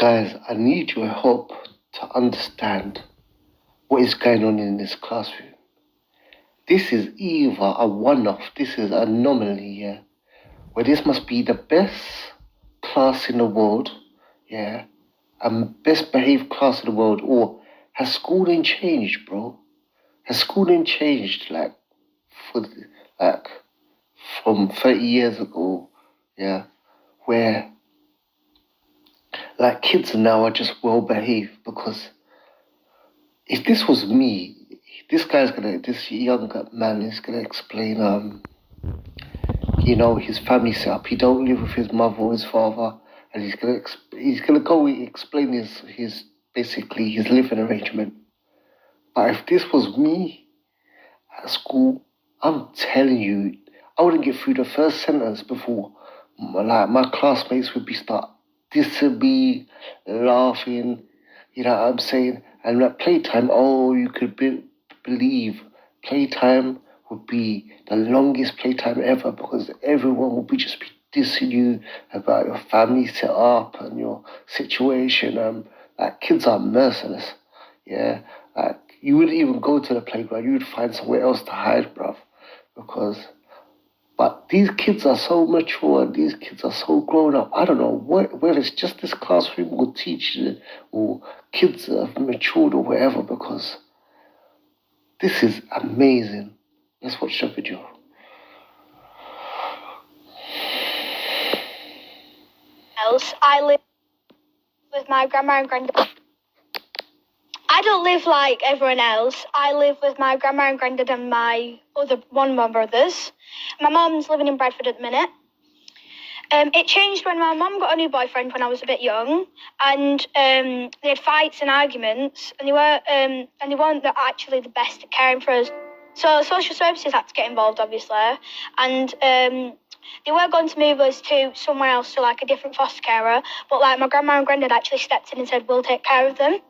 Guys, I need your help to understand what is going on in this classroom. This is either a one-off, this is an anomaly, yeah, where this must be the best class in the world, yeah, and best behaved class in the world, or has schooling changed, bro? Has schooling changed, for, like, from 30 years ago, yeah, where, like, kids now are just well behaved? Because if this was me, this young man is gonna explain, his family setup. He don't live with his mother or his father, and he's gonna go explain his basically his living arrangement. But if this was me at school, I'm telling you, I wouldn't get through the first sentence before my classmates would be start dissing me, laughing. You know what I'm saying? And at playtime, oh, you could believe playtime would be the longest playtime ever because everyone would be just be dissing you about your family setup and your situation. Like kids are merciless. Yeah, like you wouldn't even go to the playground. You would find somewhere else to hide, bruv, because. But these kids are so mature. These kids are so grown up. I don't know whether it's just this classroom or teaching or kids have matured or whatever. Because this is amazing. Let's watch the video. Else, I live with my grandma and granddad. I don't live like everyone else. I live with my grandma and granddad and one of my brothers. My mum's living in Bradford at the minute. It changed when my mum got a new boyfriend when I was a bit young, and they had fights and arguments, and they weren't actually the best at caring for us. So social services had to get involved, obviously, and they were going to move us to somewhere else, to like a different foster carer, but like my grandma and granddad actually stepped in and said, we'll take care of them.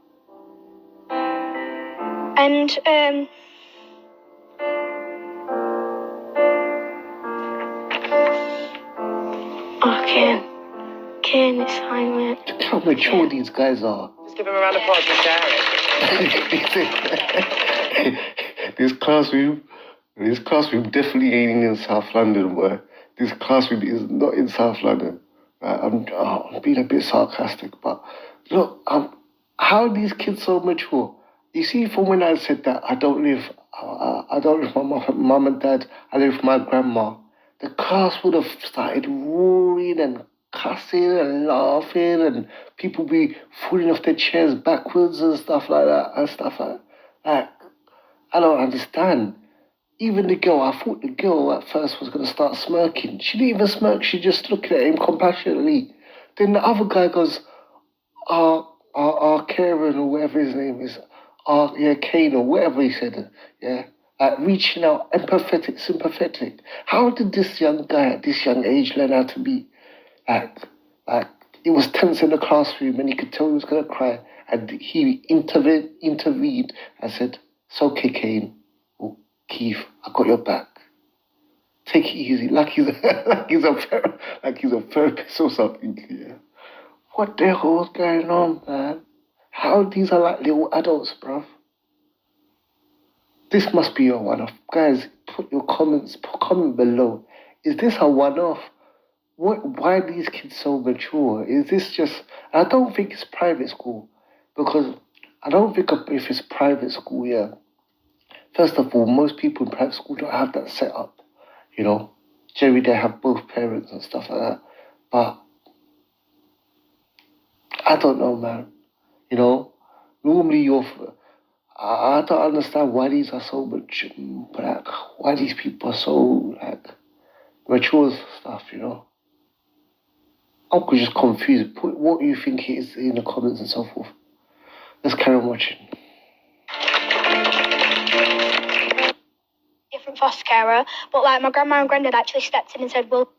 And okay. Ken is silent. Look how mature these guys are. Just give him a round of applause for sharing. This classroom definitely ain't in South London, boy. This classroom is not in South London. I'm being a bit sarcastic, but look, how are these kids so mature? You see, from when I said that I don't live with my mum and dad. I live with my grandma. The class would have started roaring and cussing and laughing, and people be falling off their chairs backwards and stuff like that Like, I don't understand. Even the girl, I thought the girl at first was gonna start smirking. She didn't even smirk. She just looked at him compassionately. Then the other guy goes, Karen or whatever his name is, Kane or whatever he said, yeah, like reaching out, empathetic, sympathetic. How did this young guy at this young age learn how to be like it was tense in the classroom and he could tell he was gonna cry, and he intervened and said, "It's okay, Kane or Keith, I got your back. Take it easy," like he's like he's a therapist or something. Yeah. What the hell's going on, man? How these are like little adults, bruv? This must be a one-off. Guys, put your comment below. Is this a one-off? Why are these kids so mature? Is this just... I don't think it's private school. Because I don't think if it's private school, yeah. First of all, most people in private school don't have that set up. You know? Generally, they have both parents and stuff like that. But I don't know, man. You know, normally I don't understand why these are so much, like, why these people are so, like, mature stuff, you know. I'm just confused. Put what you think it is in the comments and so forth. Let's carry on watching. Different foster carer, but like my grandma and granddad actually stepped in and said, well,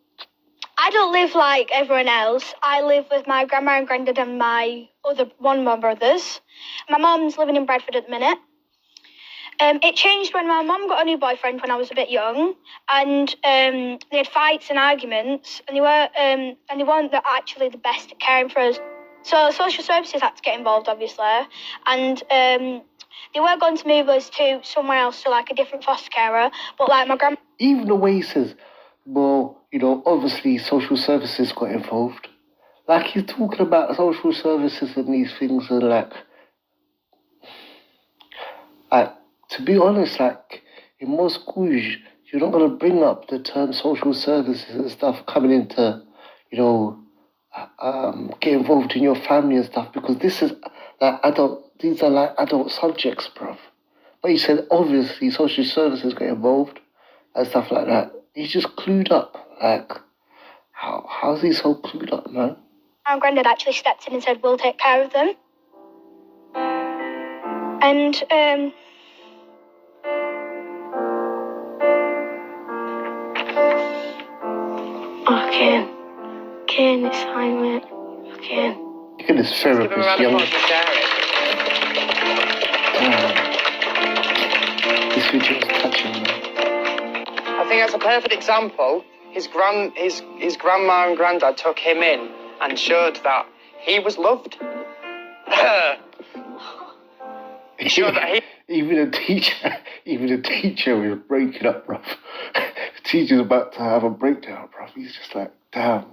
I don't live like everyone else. I live with my grandma and granddad and one of my brothers. My mum's living in Bradford at the minute. It changed when my mum got a new boyfriend when I was a bit young, and they had fights and arguments, and they weren't actually the best at caring for us. So social services had to get involved, obviously, and they were going to move us to somewhere else, to like a different foster carer. But like my grandma. Even the way he says, well, you know, obviously social services got involved. Like he's talking about social services and these things and like to be honest, like in most schools, you're not gonna bring up the term social services and stuff coming into, you know, get involved in your family and stuff because this is like adult. These are like adult subjects, bruv. But he said obviously social services get involved and stuff like that. He's just clued up. Like, how's he so clued up, man? My granddad actually stepped in and said, "We'll take care of them." And okay, it's fine, mate. Okay. Look at this therapist, young. This video is touching me. I think that's a perfect example. His grandma and granddad took him in and showed that he was loved. Showed that he... Even a teacher was breaking up, bruv. The teacher's about to have a breakdown, bruv. He's just like, damn.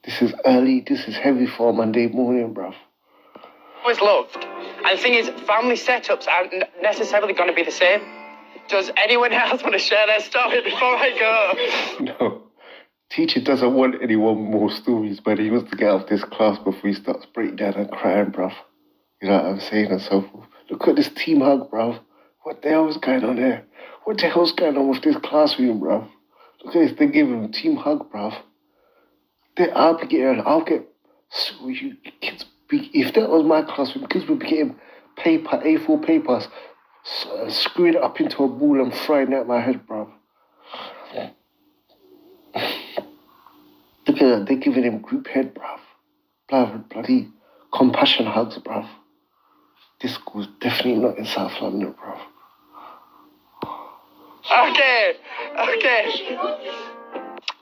This is early, this is heavy for Monday morning, bruv. Was loved. And the thing is, family setups aren't necessarily going to be the same. Does anyone else want to share their story before I go? No. Teacher doesn't want anyone more stories, but he wants to get out of this class before he starts breaking down and crying, bruv. You know what I'm saying, and so forth. Look at this team hug, bruv. What the hell is going on there? What the hell's going on with this classroom, bruv? Look at this, they give him a team hug, bruv. I'll get, so you kids, if that was my classroom, kids would be getting paper, A4 papers, screwing it up into a ball and throwing it at my head, bruv. Look at that, they're giving him group head, bruv. Bloody compassion hugs, bruv. This school's definitely not in South London, bruv. Okay.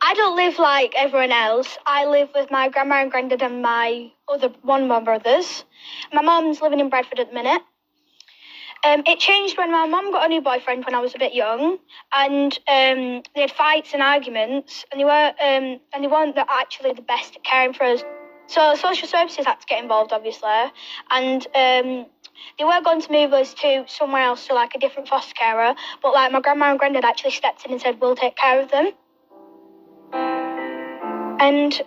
I don't live like everyone else. I live with my grandma and granddad and my one of my brothers. My mum's living in Bradford at the minute. It changed when my mum got a new boyfriend when I was a bit young, and they had fights and arguments, and they weren't actually the best at caring for us. So social services had to get involved, obviously, and they were going to move us to somewhere else, to like a different foster carer. But like my grandma and granddad actually stepped in and said, "We'll take care of them." And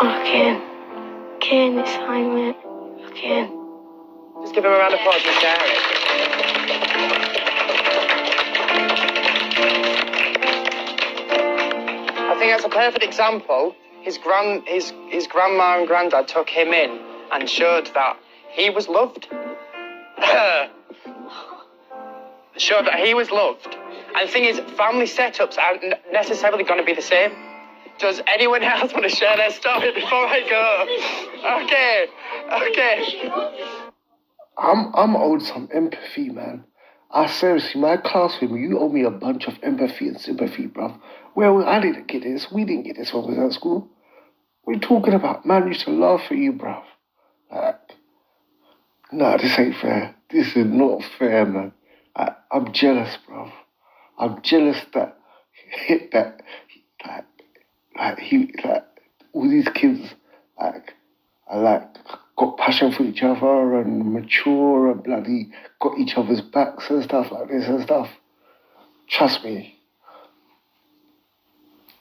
okay, it's fine, mate. Okay. Just give him a round of applause and share it. I think that's a perfect example. His grandma and granddad took him in and showed that he was loved. Showed that he was loved. And the thing is, family setups aren't necessarily going to be the same. Does anyone else want to share their story before I go? Okay. I'm owed some empathy, man. Seriously, my classroom, you owe me a bunch of empathy and sympathy, bruv. Well, I didn't get this. We didn't get this when we was at school. What are you talking about? Man, I used to laugh at you, bruv. Like, nah, this ain't fair. This is not fair, man. I'm jealous, bruv. I'm jealous that all these kids got passion for each other and mature and bloody got each other's backs and stuff like this and stuff. Trust me.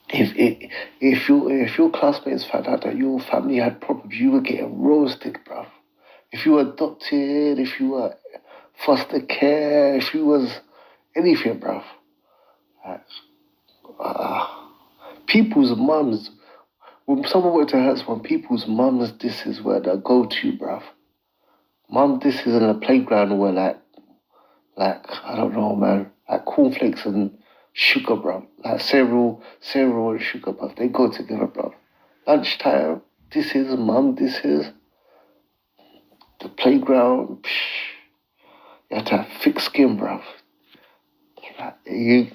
If your classmates found out that your family had problems, you were getting roasted, bruv. If you were adopted, if you were foster care, if you was anything, bruv. People's mums, when someone went to hurt someone, people's mums, this is where they go to, bruv. Mum, this is in a playground where like, I don't know, man, like cornflakes and sugar, bruv. Like cereal and sugar, bruv. They go together, bruv. Lunchtime, this is mum, this is the playground. Psh. You have to have thick skin, bruv. You,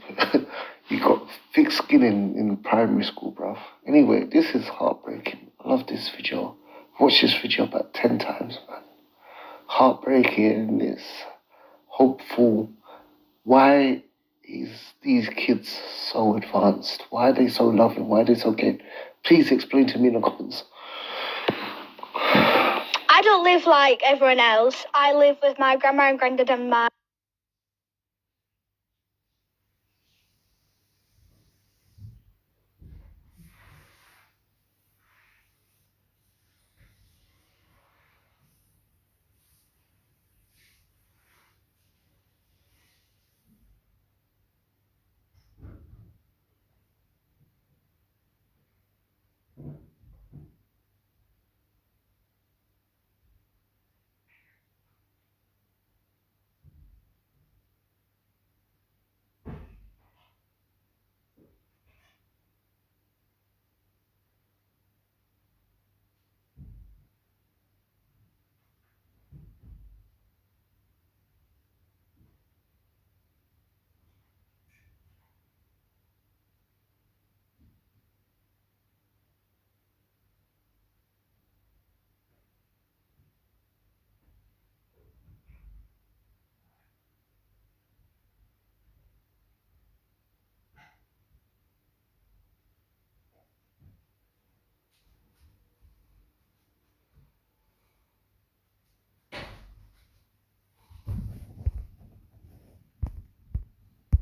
you got thick skin in primary school, bruv. Anyway, this is heartbreaking. I love this video. Watch this video about 10 times, man. Heartbreaking. It's hopeful. Why is these kids so advanced? Why are they so loving? Why are they so good? Please explain to me in the comments. I don't live like everyone else. I live with my grandma and granddad and my